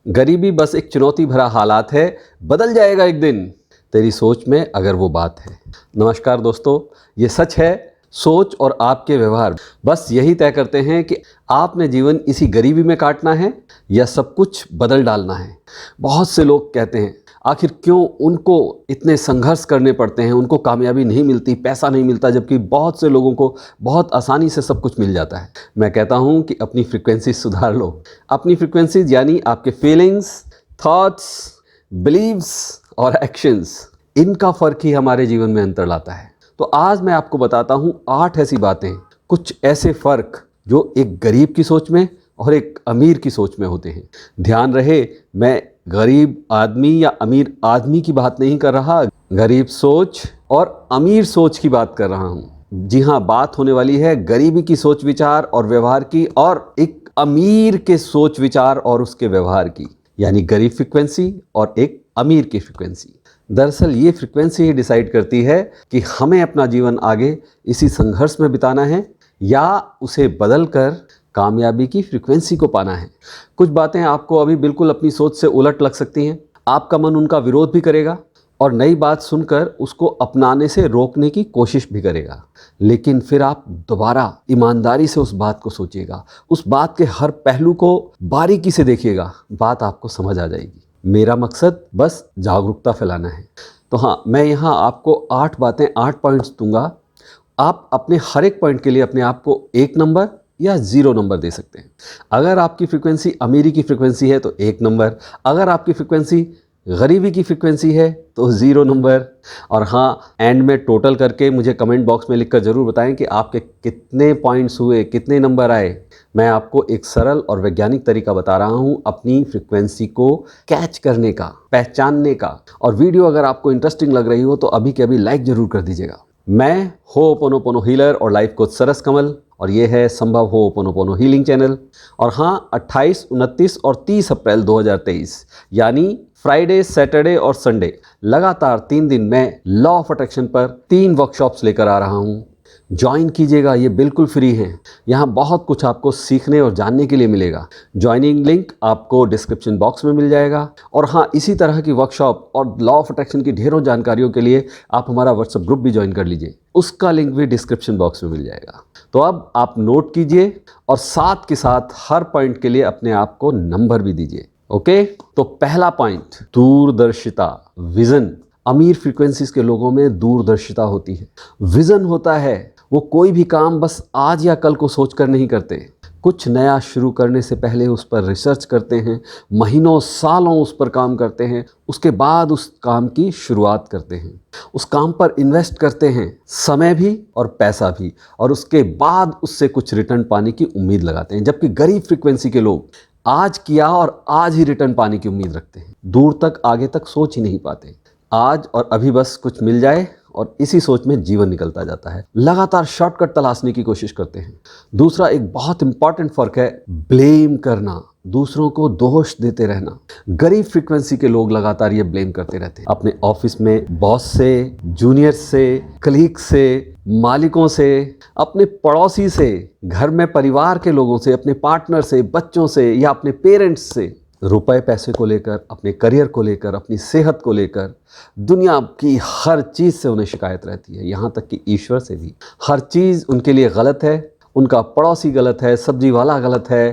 गरीबी बस एक चुनौती भरा हालात है, बदल जाएगा एक दिन तेरी सोच में अगर वो बात है। नमस्कार दोस्तों, ये सच है, सोच और आपके व्यवहार बस यही तय करते हैं कि आपने जीवन इसी गरीबी में काटना है या सब कुछ बदल डालना है। बहुत से लोग कहते हैं आखिर क्यों उनको इतने संघर्ष करने पड़ते हैं, उनको कामयाबी नहीं मिलती, पैसा नहीं मिलता, जबकि बहुत से लोगों को बहुत आसानी से सब कुछ मिल जाता है। मैं कहता हूं कि अपनी फ्रीक्वेंसी सुधार लो। अपनी फ्रीक्वेंसीज यानी आपके फीलिंग्स, थॉट्स, बिलीव्स और एक्शंस, इनका फ़र्क ही हमारे जीवन में अंतर लाता है। तो आज मैं आपको बताता हूं 8 ऐसी बातें, कुछ ऐसे फ़र्क जो एक गरीब की सोच में और एक अमीर की सोच में होते हैं। ध्यान रहे, मैं गरीब आदमी या अमीर आदमी की बात नहीं कर रहा, गरीब सोच और अमीर सोच की बात कर रहा हूँ। जी हाँ, बात होने वाली है गरीबी की सोच विचार और व्यवहार की और एक अमीर के सोच विचार और उसके व्यवहार की, यानी गरीब फ्रीक्वेंसी और एक अमीर की फ्रीक्वेंसी। दरअसल ये फ्रीक्वेंसी ही डिसाइड करती है कि हमें अपना जीवन आगे इसी संघर्ष में बिताना है या उसे बदलकर कामयाबी की फ्रीक्वेंसी को पाना है। कुछ बातें आपको अभी बिल्कुल अपनी सोच से उलट लग सकती हैं, आपका मन उनका विरोध भी करेगा और नई बात सुनकर उसको अपनाने से रोकने की कोशिश भी करेगा। लेकिन फिर आप दोबारा ईमानदारी से उस बात को सोचिएगा, उस बात के हर पहलू को बारीकी से देखिएगा, बात आपको समझ आ जाएगी। मेरा मकसद बस जागरूकता फैलाना है। तो हाँ, मैं यहाँ आपको 8 बातें, 8 पॉइंट्स दूंगा। आप अपने हर एक पॉइंट के लिए अपने आप को 1 नंबर या 0 नंबर दे सकते हैं। अगर आपकी फ्रीक्वेंसी अमीरी की फ्रीक्वेंसी है तो 1 नंबर, अगर आपकी फ्रीक्वेंसी गरीबी की फ्रीक्वेंसी है तो 0 नंबर। और हाँ, एंड में टोटल करके मुझे कमेंट बॉक्स में लिखकर ज़रूर बताएं कि आपके कितने पॉइंट्स हुए, कितने नंबर आए। मैं आपको एक सरल और वैज्ञानिक तरीका बता रहा हूँ अपनी फ्रीक्वेंसी को कैच करने का, पहचानने का। और वीडियो अगर आपको इंटरेस्टिंग लग रही हो तो अभी के अभी लाइक ज़रूर कर दीजिएगा। मैं होओपोनोपोनो हीलर और लाइफ कोच सरस कमल, और ये है संभव होओपोनोपोनो हीलिंग चैनल। और हाँ, 28, 29 और 30 अप्रैल 2023 यानी फ्राइडे, सैटरडे और संडे लगातार 3 दिन मैं लॉ ऑफ अट्रैक्शन पर 3 वर्कशॉप्स लेकर आ रहा हूँ। ज्वाइन कीजिएगा, ये बिल्कुल फ्री हैं। यहाँ बहुत कुछ आपको सीखने और जानने के लिए मिलेगा। ज्वाइनिंग लिंक आपको डिस्क्रिप्शन बॉक्स में मिल जाएगा। और हाँ, इसी तरह की वर्कशॉप और लॉ ऑफ अट्रैक्शन की ढेरों जानकारियों के लिए आप हमारा व्हाट्सएप ग्रुप भी ज्वाइन कर लीजिए, उसका लिंक भी डिस्क्रिप्शन बॉक्स में मिल जाएगा। तो अब आप नोट कीजिए और साथ के साथ हर पॉइंट के लिए अपने आप को नंबर भी दीजिए। ओके, तो पहला पॉइंट, दूरदर्शिता, विजन। अमीर फ्रीक्वेंसीज के लोगों में दूरदर्शिता होती है, विजन होता है। वो कोई भी काम बस आज या कल को सोचकर नहीं करते। कुछ नया शुरू करने से पहले उस पर रिसर्च करते हैं, महीनों सालों उस पर काम करते हैं, उसके बाद उस काम की शुरुआत करते हैं, उस काम पर इन्वेस्ट करते हैं, समय भी और पैसा भी, और उसके बाद उससे कुछ रिटर्न पाने की उम्मीद लगाते हैं। जबकि गरीब फ्रीक्वेंसी के लोग आज किया और आज ही रिटर्न पाने की उम्मीद रखते हैं, दूर तक आगे तक सोच ही नहीं पाते। आज और अभी बस कुछ मिल जाए और इसी सोच में जीवन निकलता जाता है, लगातार शॉर्टकट तलाशने की कोशिश करते हैं। दूसरा एक बहुत इंपॉर्टेंट फर्क है ब्लेम करना, दूसरों को दोष देते रहना। गरीब फ्रीक्वेंसी के लोग लगातार ये ब्लेम करते रहते हैं, अपने ऑफिस में बॉस से, जूनियर से, कलीग से, मालिकों से, अपने पड़ोसी से, घर में परिवार के लोगों से, अपने पार्टनर से, बच्चों से या अपने पेरेंट्स से। रुपए पैसे को लेकर, अपने करियर को लेकर, अपनी सेहत को लेकर, दुनिया की हर चीज़ से उन्हें शिकायत रहती है, यहाँ तक कि ईश्वर से भी। हर चीज़ उनके लिए गलत है, उनका पड़ोसी गलत है, सब्जी वाला गलत है,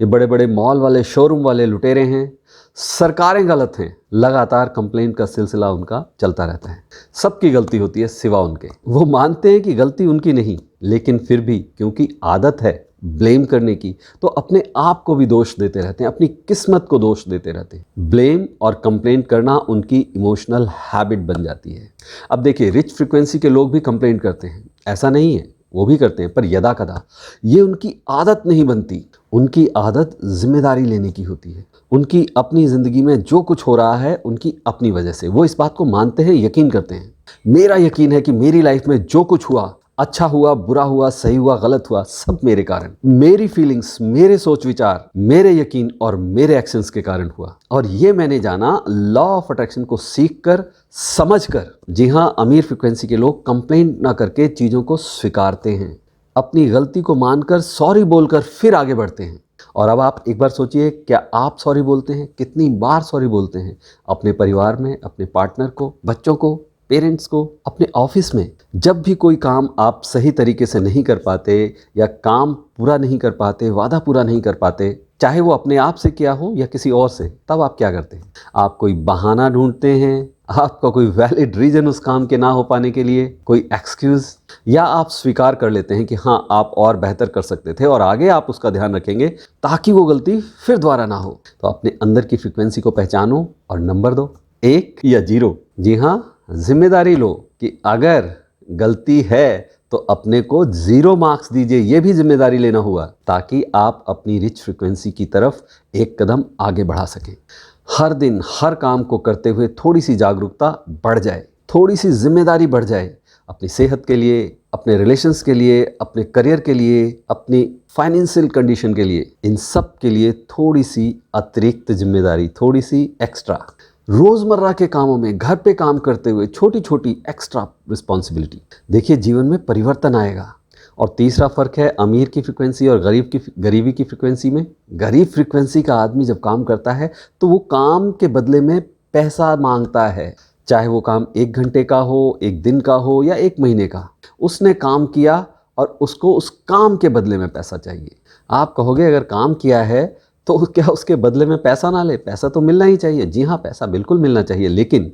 ये बड़े बड़े मॉल वाले, शोरूम वाले लुटेरे हैं, सरकारें गलत हैं। लगातार कंप्लेंट का सिलसिला उनका चलता रहता है। सबकी गलती होती है सिवा उनके। वो मानते हैं कि गलती उनकी नहीं, लेकिन फिर भी क्योंकि आदत है ब्लेम करने की, तो अपने आप को भी दोष देते रहते हैं, अपनी किस्मत को दोष देते रहते हैं। ब्लेम और कंप्लेंट करना उनकी इमोशनल हैबिट बन जाती है। अब देखिए, रिच फ्रीक्वेंसी के लोग भी कंप्लेंट करते हैं, ऐसा नहीं है, वो भी करते हैं, पर यदा कदा। ये उनकी आदत नहीं बनती। उनकी आदत जिम्मेदारी लेने की होती है। उनकी अपनी ज़िंदगी में जो कुछ हो रहा है उनकी अपनी वजह से, वो इस बात को मानते हैं, यकीन करते हैं। मेरा यकीन है कि मेरी लाइफ में जो कुछ हुआ, अच्छा हुआ, बुरा हुआ, सही हुआ, गलत हुआ, सब मेरे कारण, मेरी फीलिंग्स, मेरे सोच विचार, मेरे यकीन और मेरे एक्शंस के कारण हुआ। और ये मैंने जाना लॉ ऑफ अट्रैक्शन को सीखकर, समझकर। जी हाँ, अमीर फ्रीक्वेंसी के लोग कंप्लेंट ना करके चीज़ों को स्वीकारते हैं, अपनी गलती को मानकर सॉरी बोलकर फिर आगे बढ़ते हैं। और अब आप एक बार सोचिए, क्या आप सॉरी बोलते हैं? कितनी बार सॉरी बोलते हैं? अपने परिवार में, अपने पार्टनर को, बच्चों को, पेरेंट्स को, अपने ऑफिस में। जब भी कोई काम आप सही तरीके से नहीं कर पाते या काम पूरा नहीं कर पाते, वादा पूरा नहीं कर पाते, चाहे वो अपने आप से किया हो या किसी और से, तब आप क्या करते हैं? आप कोई बहाना ढूंढते हैं, आपका कोई वैलिड रीजन उस काम के ना हो पाने के लिए, कोई एक्सक्यूज, या आप स्वीकार कर लेते हैं कि हाँ, आप और बेहतर कर सकते थे और आगे आप उसका ध्यान रखेंगे ताकि वो गलती फिर दोबारा ना हो। तो अपने अंदर की फ्रीक्वेंसी को पहचानो और नंबर दो, 1 या 0। जी हाँ, जिम्मेदारी लो कि अगर गलती है तो अपने को 0 मार्क्स दीजिए। ये भी जिम्मेदारी लेना हुआ, ताकि आप अपनी रिच फ्रीक्वेंसी की तरफ एक कदम आगे बढ़ा सकें। हर दिन हर काम को करते हुए थोड़ी सी जागरूकता बढ़ जाए, थोड़ी सी जिम्मेदारी बढ़ जाए, अपनी सेहत के लिए, अपने रिलेशंस के लिए, अपने करियर के लिए, अपनी फाइनेंशियल कंडीशन के लिए, इन सब के लिए थोड़ी सी अतिरिक्त जिम्मेदारी, थोड़ी सी एक्स्ट्रा। रोज़मर्रा के कामों में, घर पे काम करते हुए छोटी छोटी एक्स्ट्रा रिस्पॉन्सिबिलिटी। देखिए, जीवन में परिवर्तन आएगा। और तीसरा फ़र्क है अमीर की फ्रीक्वेंसी और गरीबी की फ्रीक्वेंसी में। गरीब फ्रीक्वेंसी का आदमी जब काम करता है तो वो काम के बदले में पैसा मांगता है, चाहे वो काम 1 घंटे का हो, 1 दिन का हो या 1 महीने का। उसने काम किया और उसको उस काम के बदले में पैसा चाहिए। आप कहोगे, अगर काम किया है तो क्या उसके बदले में पैसा ना ले? पैसा तो मिलना ही चाहिए। जी हाँ, पैसा बिल्कुल मिलना चाहिए, लेकिन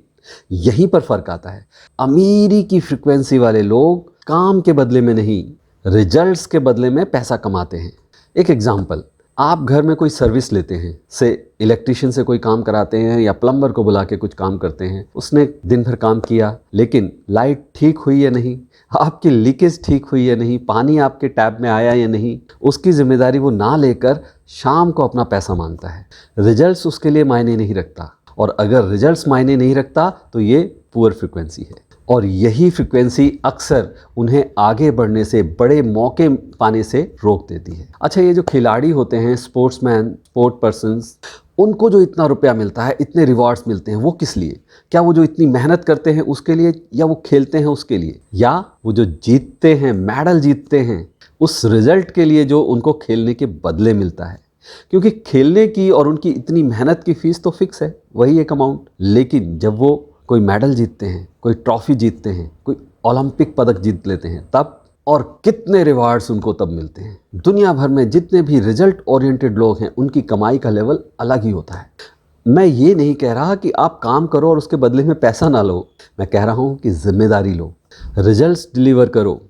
यहीं पर फ़र्क आता है। अमीरी की फ्रीक्वेंसी वाले लोग काम के बदले में नहीं, रिजल्ट्स के बदले में पैसा कमाते हैं। एक एग्जाम्पल, आप घर में कोई सर्विस लेते हैं, से इलेक्ट्रिशियन से कोई काम कराते हैं या प्लम्बर को बुला के कुछ काम करते हैं। उसने दिन भर काम किया, लेकिन लाइट ठीक हुई या नहीं, आपकी लीकेज ठीक हुई या नहीं, पानी आपके टैप में आया या नहीं, उसकी जिम्मेदारी वो ना लेकर शाम को अपना पैसा मांगता है। रिजल्ट्स उसके लिए मायने नहीं रखता, और अगर रिजल्ट्स मायने नहीं रखता तो ये पुअर फ्रीक्वेंसी है। और यही फ्रीक्वेंसी अक्सर उन्हें आगे बढ़ने से, बड़े मौके पाने से रोक देती है। अच्छा, ये जो खिलाड़ी होते हैं, स्पोर्ट्समैन, स्पोर्ट पर्सन्स, उनको जो इतना रुपया मिलता है, इतने रिवॉर्ड्स मिलते हैं, वो किस लिए? क्या वो जो इतनी मेहनत करते हैं उसके लिए, या वो खेलते हैं उसके लिए, या वो जो जीतते हैं, मेडल जीतते हैं, उस रिजल्ट के लिए जो उनको खेलने के बदले मिलता है? क्योंकि खेलने की और उनकी इतनी मेहनत की फीस तो फिक्स है, वही एक अमाउंट। लेकिन जब वो कोई मेडल जीतते हैं, कोई ट्रॉफी जीतते हैं, कोई ओलंपिक पदक जीत लेते हैं, तब और कितने रिवार्ड्स उनको तब मिलते हैं। दुनिया भर में जितने भी रिजल्ट ओरिएंटेड लोग हैं, उनकी कमाई का लेवल अलग ही होता है। मैं ये नहीं कह रहा कि आप काम करो और उसके बदले में पैसा ना लो, मैं कह रहा हूँ कि जिम्मेदारी लो, रिजल्ट्स डिलीवर करो।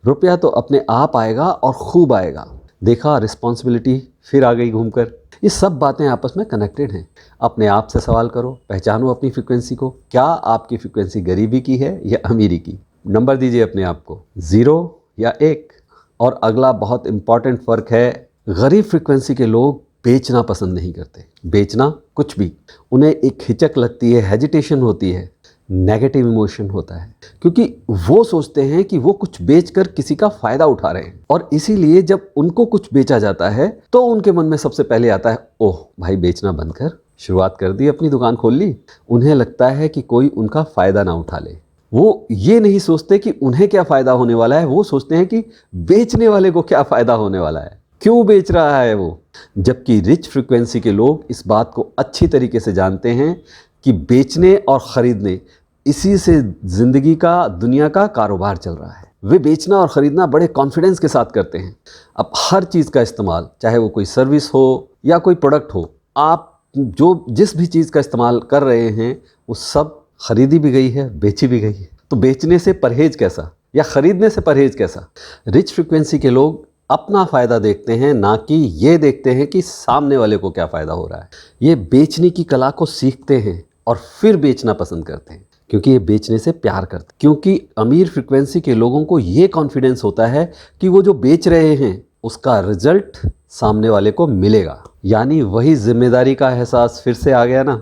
रुपया तो अपने आप आएगा और खूब आएगा। देखा, रिस्पॉन्सिबिलिटी फिर आ गई घूमकर। ये सब बातें आपस में कनेक्टेड हैं। अपने आप से सवाल करो, पहचानो अपनी फ्रीक्वेंसी को। क्या आपकी फ्रीक्वेंसी गरीबी की है या अमीरी की? नंबर दीजिए अपने आप को, 0 या 1। और अगला बहुत इंपॉर्टेंट फ़र्क है, गरीब फ्रीक्वेंसी के लोग बेचना पसंद नहीं करते। बेचना कुछ भी, उन्हें एक हिचक लगती है, हेजिटेशन होती है, नेगेटिव इमोशन होता है, क्योंकि वो सोचते हैं कि वो कुछ बेचकर किसी का फ़ायदा उठा रहे हैं। और इसीलिए जब उनको कुछ बेचा जाता है तो उनके मन में सबसे पहले आता है, ओह भाई, बेचना बंद कर, शुरुआत कर दी, अपनी दुकान खोल ली। उन्हें लगता है कि कोई उनका फ़ायदा ना उठा ले। वो ये नहीं सोचते कि उन्हें क्या फ़ायदा होने वाला है, वो सोचते हैं कि बेचने वाले को क्या फ़ायदा होने वाला है, क्यों बेच रहा है वो। जबकि रिच फ्रीक्वेंसी के लोग इस बात को अच्छी तरीके से जानते हैं कि बेचने और ख़रीदने, इसी से ज़िंदगी का, दुनिया का कारोबार चल रहा है। वे बेचना और ख़रीदना बड़े कॉन्फिडेंस के साथ करते हैं। अब हर चीज़ का इस्तेमाल, चाहे वो कोई सर्विस हो या कोई प्रोडक्ट हो, आप जो जिस भी चीज़ का इस्तेमाल कर रहे हैं वो सब ख़रीदी भी गई है, बेची भी गई है। तो बेचने से परहेज कैसा, या ख़रीदने से परहेज कैसा? रिच फ्रीक्वेंसी के लोग अपना फ़ायदा देखते हैं, ना कि ये देखते हैं कि सामने वाले को क्या फ़ायदा हो रहा है। ये बेचने की कला को सीखते हैं और फिर बेचना पसंद करते हैं, क्योंकि ये बेचने से प्यार करते हैं। क्योंकि अमीर फ्रीक्वेंसी के लोगों को ये कॉन्फिडेंस होता है कि वो जो बेच रहे हैं उसका रिजल्ट सामने वाले को मिलेगा। यानी वही जिम्मेदारी का एहसास फिर से आ गया ना।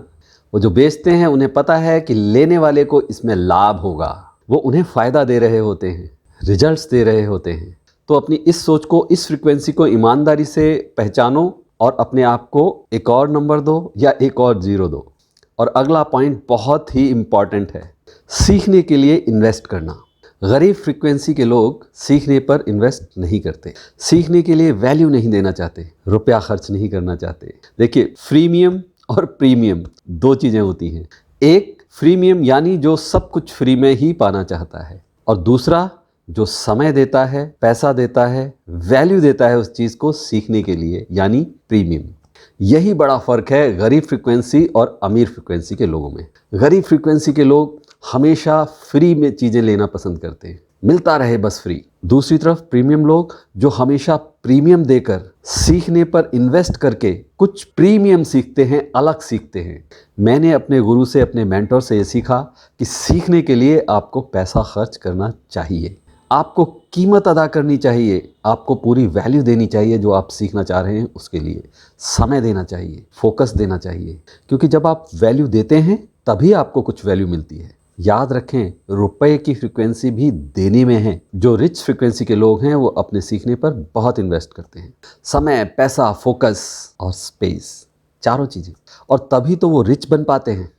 वो जो बेचते हैं उन्हें पता है कि लेने वाले को इसमें लाभ होगा, वो उन्हें फ़ायदा दे रहे होते हैं, रिजल्ट्स दे रहे होते हैं। तो अपनी इस सोच को, इस फ्रीक्वेंसी को ईमानदारी से पहचानो और अपने आप को एक और नंबर दो या एक और 0 दो। और अगला पॉइंट बहुत ही इम्पॉर्टेंट है, सीखने के लिए इन्वेस्ट करना। गरीब फ्रीक्वेंसी के लोग सीखने पर इन्वेस्ट नहीं करते, सीखने के लिए वैल्यू नहीं देना चाहते, रुपया खर्च नहीं करना चाहते। देखिए, फ्रीमियम और प्रीमियम दो चीज़ें होती हैं। एक फ्रीमियम यानी जो सब कुछ फ्री में ही पाना चाहता है, और दूसरा जो समय देता है, पैसा देता है, वैल्यू देता है उस चीज़ को सीखने के लिए, यानी प्रीमियम। यही बड़ा फ़र्क है गरीब फ्रीक्वेंसी और अमीर फ्रीक्वेंसी के लोगों में। गरीब फ्रीक्वेंसी के लोग हमेशा फ्री में चीज़ें लेना पसंद करते हैं, मिलता रहे बस फ्री। दूसरी तरफ प्रीमियम लोग जो हमेशा प्रीमियम देकर सीखने पर इन्वेस्ट करके कुछ प्रीमियम सीखते हैं, अलग सीखते हैं। मैंने अपने गुरु से, अपने मेंटर से ये सीखा कि सीखने के लिए आपको पैसा खर्च करना चाहिए, आपको कीमत अदा करनी चाहिए, आपको पूरी वैल्यू देनी चाहिए जो आप सीखना चाह रहे हैं उसके लिए, समय देना चाहिए, फोकस देना चाहिए, क्योंकि जब आप वैल्यू देते हैं तभी आपको कुछ वैल्यू मिलती है। याद रखें, रुपए की फ्रीक्वेंसी भी देने में है। जो रिच फ्रीक्वेंसी के लोग हैं वो अपने सीखने पर बहुत इन्वेस्ट करते हैं, समय, पैसा, फोकस और स्पेस, चारों चीज़ें, और तभी तो वो रिच बन पाते हैं।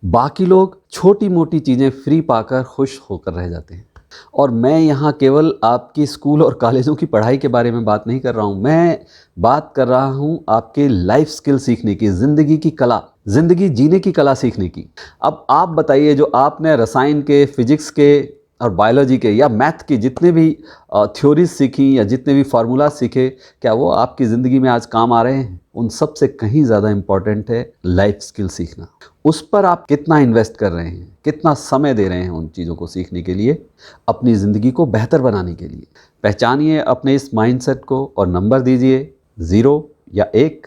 बाकी लोग छोटी मोटी चीज़ें फ्री पाकर खुश होकर रह जाते हैं। और मैं यहाँ केवल आपकी स्कूल और कॉलेजों की पढ़ाई के बारे में बात नहीं कर रहा हूँ, मैं बात कर रहा हूँ आपके लाइफ स्किल सीखने की, ज़िंदगी की कला, ज़िंदगी जीने की कला सीखने की। अब आप बताइए, जो आपने रसायन के, फिजिक्स के और बायोलॉजी के या मैथ की जितने भी थ्योरीज सीखी या जितने भी फार्मूला सीखे, क्या वो आपकी ज़िंदगी में आज काम आ रहे हैं? उन सब से कहीं ज़्यादा इम्पॉर्टेंट है लाइफ स्किल सीखना। उस पर आप कितना इन्वेस्ट कर रहे हैं, कितना समय दे रहे हैं उन चीज़ों को सीखने के लिए, अपनी ज़िंदगी को बेहतर बनाने के लिए। पहचानिए अपने इस माइंडसेट को और नंबर दीजिए 0 या 1।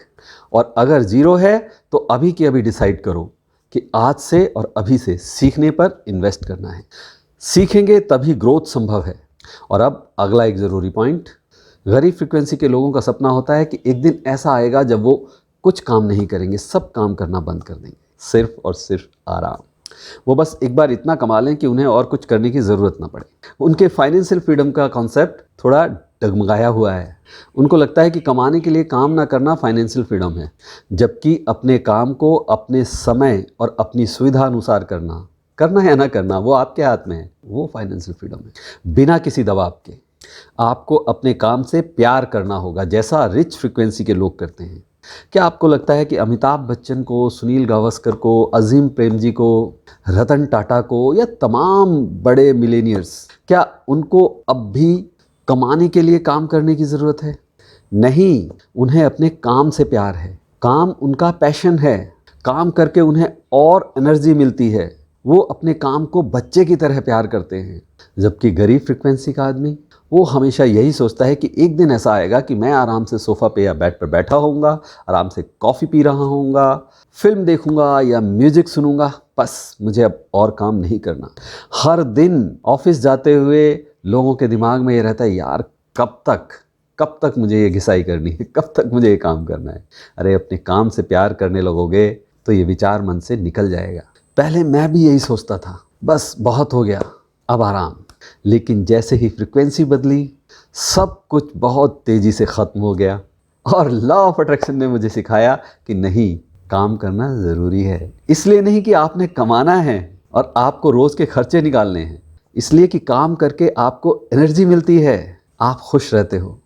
और अगर 0 है तो अभी के अभी डिसाइड करो कि आज से और अभी से सीखने पर इन्वेस्ट करना है। सीखेंगे तभी ग्रोथ संभव है। और अब अगला एक ज़रूरी पॉइंट, गरीब फ्रीक्वेंसी के लोगों का सपना होता है कि एक दिन ऐसा आएगा जब वो कुछ काम नहीं करेंगे, सब काम करना बंद कर देंगे, सिर्फ और सिर्फ आराम। वो बस एक बार इतना कमा लें कि उन्हें और कुछ करने की ज़रूरत ना पड़े। उनके फाइनेंशियल फ्रीडम का कॉन्सेप्ट थोड़ा डगमगाया हुआ है। उनको लगता है कि कमाने के लिए काम ना करना फाइनेंशियल फ्रीडम है, जबकि अपने काम को अपने समय और अपनी सुविधा अनुसार करना या ना करना वो आपके हाथ में है, वो फाइनेंशियल फ्रीडम है, बिना किसी दबाव के। आपको अपने काम से प्यार करना होगा, जैसा रिच फ्रीक्वेंसी के लोग करते हैं। क्या आपको लगता है कि अमिताभ बच्चन को, सुनील गावस्कर को, अजीम प्रेमजी को, रतन टाटा को या तमाम बड़े मिलेनियर्स, क्या उनको अब भी कमाने के लिए काम करने की ज़रूरत है? नहीं, उन्हें अपने काम से प्यार है, काम उनका पैशन है, काम करके उन्हें और एनर्जी मिलती है, वो अपने काम को बच्चे की तरह प्यार करते हैं। जबकि गरीब फ्रीक्वेंसी का आदमी, वो हमेशा यही सोचता है कि एक दिन ऐसा आएगा कि मैं आराम से सोफ़ा पे या बेड पर बैठा होऊंगा, आराम से कॉफ़ी पी रहा होऊंगा, फिल्म देखूंगा या म्यूज़िक सुनूंगा, बस मुझे अब और काम नहीं करना। हर दिन ऑफिस जाते हुए लोगों के दिमाग में ये रहता है, यार कब तक मुझे ये घिसाई करनी है, कब तक मुझे ये काम करना है। अरे अपने काम से प्यार करने लगोगे तो ये विचार मन से निकल जाएगा। पहले मैं भी यही सोचता था, बस बहुत हो गया, अब आराम। लेकिन जैसे ही फ्रीक्वेंसी बदली, सब कुछ बहुत तेज़ी से ख़त्म हो गया। और लॉ ऑफ अट्रैक्शन ने मुझे सिखाया कि नहीं, काम करना ज़रूरी है। इसलिए नहीं कि आपने कमाना है और आपको रोज़ के खर्चे निकालने हैं, इसलिए कि काम करके आपको एनर्जी मिलती है, आप खुश रहते हो।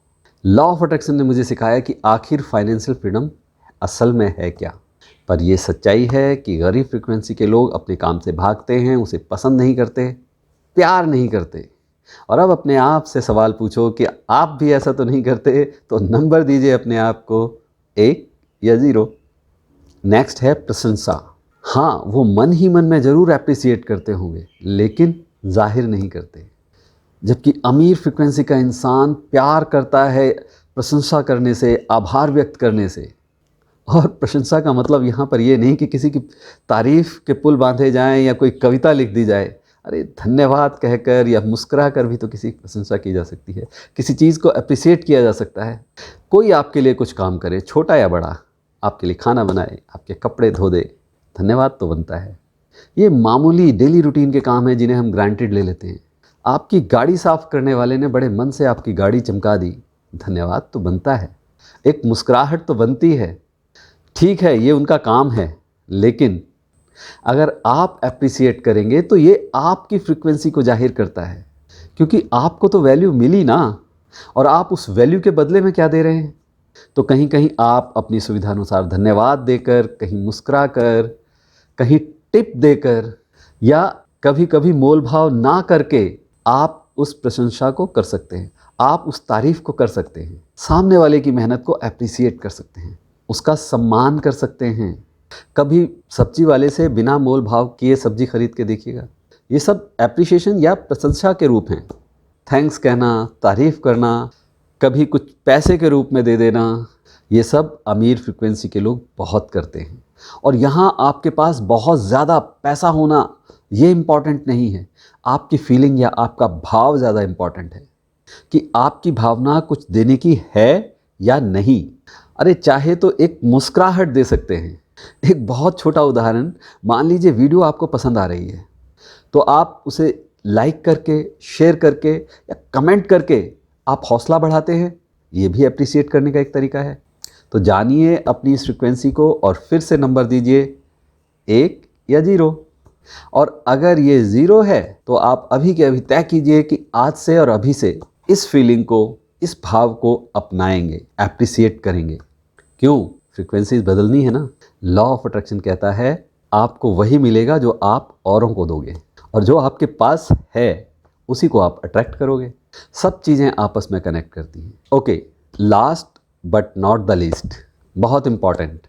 लॉ ऑफ अट्रैक्शन ने मुझे सिखाया कि आखिर फाइनेंशियल फ्रीडम असल में है क्या। पर यह सच्चाई है कि गरीब फ्रीक्वेंसी के लोग अपने काम से भागते हैं, उसे पसंद नहीं करते, प्यार नहीं करते। और अब अपने आप से सवाल पूछो कि आप भी ऐसा तो नहीं करते, तो नंबर दीजिए अपने आप को 1 या 0। नेक्स्ट है प्रशंसा। हाँ, वो मन ही मन में ज़रूर अप्रिसिएट करते होंगे, लेकिन जाहिर नहीं करते। जबकि अमीर फ्रीक्वेंसी का इंसान प्यार करता है प्रशंसा करने से, आभार व्यक्त करने से। और प्रशंसा का मतलब यहाँ पर ये नहीं कि किसी की तारीफ़ के पुल बांधे जाएं या कोई कविता लिख दी जाए। अरे धन्यवाद कहकर या मुस्कुरा कर भी तो किसी की प्रशंसा की जा सकती है, किसी चीज़ को अप्रिसिएट किया जा सकता है। कोई आपके लिए कुछ काम करे, छोटा या बड़ा, आपके लिए खाना बनाए, आपके कपड़े धो दे, धन्यवाद तो बनता है। ये मामूली डेली रूटीन के काम हैं जिन्हें हम ग्रांटेड ले लेते हैं। आपकी गाड़ी साफ़ करने वाले ने बड़े मन से आपकी गाड़ी चमका दी, धन्यवाद तो बनता है, एक मुस्कुराहट तो बनती है। ठीक है, ये उनका काम है, लेकिन अगर आप अप्रिसिएट करेंगे तो ये आपकी फ्रीक्वेंसी को जाहिर करता है क्योंकि आपको तो वैल्यू मिली ना, और आप उस वैल्यू के बदले में क्या दे रहे हैं। तो कहीं कहीं आप अपनी सुविधा अनुसार धन्यवाद देकर, कहीं मुस्कुरा कर, कहीं टिप देकर, या कभी कभी मोल भाव ना करके आप उस प्रशंसा को कर सकते हैं, आप उस तारीफ को कर सकते हैं, सामने वाले की मेहनत को अप्रिसिएट कर सकते हैं, उसका सम्मान कर सकते हैं। कभी सब्जी वाले से बिना मोल भाव किए सब्जी खरीद के देखिएगा। ये सब एप्रिसिएशन या प्रशंसा के रूप हैं। थैंक्स कहना, तारीफ़ करना, कभी कुछ पैसे के रूप में दे देना, ये सब अमीर फ्रीक्वेंसी के लोग बहुत करते हैं। और यहाँ आपके पास बहुत ज़्यादा पैसा होना ये इम्पॉर्टेंट नहीं है, आपकी फीलिंग या आपका भाव ज़्यादा इम्पॉर्टेंट है कि आपकी भावना कुछ देने की है या नहीं। अरे चाहे तो एक मुस्कुराहट दे सकते हैं। एक बहुत छोटा उदाहरण, मान लीजिए वीडियो आपको पसंद आ रही है तो आप उसे लाइक करके, शेयर करके या कमेंट करके आप हौसला बढ़ाते हैं। ये भी अप्रिशिएट करने का एक तरीका है। तो जानिए अपनी इस फ्रीक्वेंसी को और फिर से नंबर दीजिए 1 या 0। और अगर ये 0 है तो आप अभी के अभी तय कीजिए कि आज से और अभी से इस फीलिंग को, इस भाव को अपनाएंगे, अप्रिशिएट करेंगे। क्यों? फ्रीक्वेंसीज बदलनी है ना। लॉ ऑफ अट्रैक्शन कहता है आपको वही मिलेगा जो आप औरों को दोगे, और जो आपके पास है उसी को आप अट्रैक्ट करोगे। सब चीज़ें आपस में कनेक्ट करती हैं। Okay, last but not the least, बहुत इंपॉर्टेंट,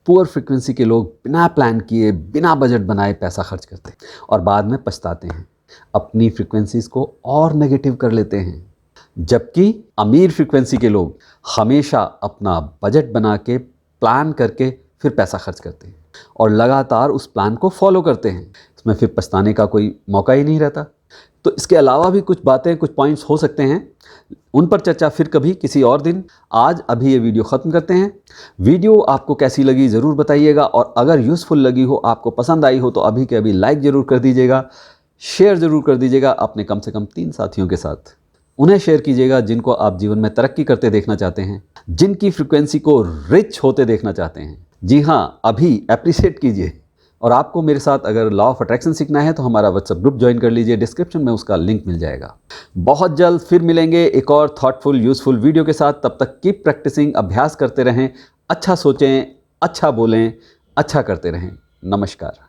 पुअर फ्रीक्वेंसी के लोग बिना प्लान किए, बिना बजट बनाए पैसा खर्च करते हैं और बाद में पछताते हैं, अपनी फ्रीक्वेंसीज को और नेगेटिव कर लेते हैं। जबकि अमीर फ्रीक्वेंसी के लोग हमेशा अपना बजट बना के, प्लान करके फिर पैसा खर्च करते हैं और लगातार उस प्लान को फॉलो करते हैं। इसमें फिर पछताने का कोई मौका ही नहीं रहता। तो इसके अलावा भी कुछ बातें, कुछ पॉइंट्स हो सकते हैं, उन पर चर्चा फिर कभी किसी और दिन। आज अभी ये वीडियो ख़त्म करते हैं। वीडियो आपको कैसी लगी ज़रूर बताइएगा, और अगर यूज़फुल लगी हो, आपको पसंद आई हो, तो अभी के अभी लाइक ज़रूर कर दीजिएगा, शेयर ज़रूर कर दीजिएगा अपने कम से कम 3 साथियों के साथ। उन्हें शेयर कीजिएगा जिनको आप जीवन में तरक्की करते देखना चाहते हैं, जिनकी फ्रिक्वेंसी को रिच होते देखना चाहते हैं। जी हाँ, अभी अप्रिशिएट कीजिए। और आपको मेरे साथ अगर लॉ ऑफ अट्रैक्शन सीखना है तो हमारा व्हाट्सएप ग्रुप ज्वाइन कर लीजिए, डिस्क्रिप्शन में उसका लिंक मिल जाएगा। बहुत जल्द फिर मिलेंगे एक और थॉटफुल, यूज़फुल वीडियो के साथ। तब तक कीप प्रैक्टिसिंग, अभ्यास करते रहें, अच्छा सोचें, अच्छा बोलें, अच्छा करते रहें। नमस्कार।